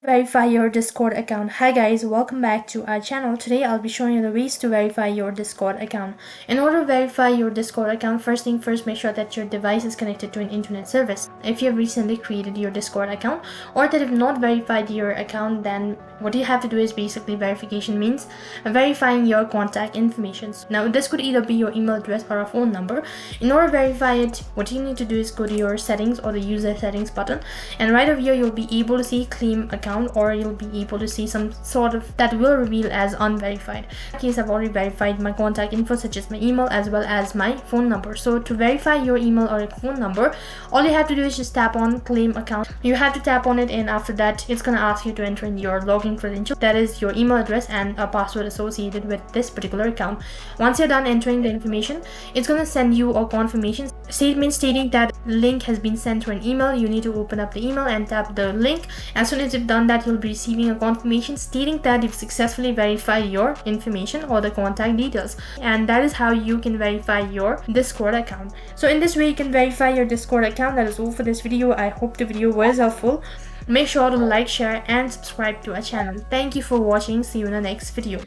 Verify your Discord account. Hi guys, welcome back to our channel. Today I'll be showing you the ways to verify your Discord account. In order to verify your Discord account, first thing first, make sure that your device is connected to an internet service. If you have recently created your Discord account or that have not verified your account, then what you have to do is basically verification means verifying your contact information. Now this could either be your email address or a phone number. In order to verify it, what you need to do is go to your settings or the user settings button, and right over here you'll be able to see claim account, or you'll be able to see some sort of that will reveal as unverified. In that case, I've already verified my contact info such as my email as well as my phone number. So to verify your email or your phone number, all you have to do is just tap on claim account. You have to tap on it, and after that it's gonna ask you to enter in your login credential, that is your email address and a password associated with this particular account. Once you're done entering the information, it's gonna send you a confirmation statement stating that link has been sent to an email. You need to open up the email and tap the link. As soon as you've done that, you'll be receiving a confirmation stating that you've successfully verified your information or the contact details, and that is how you can verify your Discord account. So in this way you can verify your Discord account. That is all for this video. I hope the video was helpful. Make sure to like, share and subscribe to our channel. Thank you for watching. See you in the next video.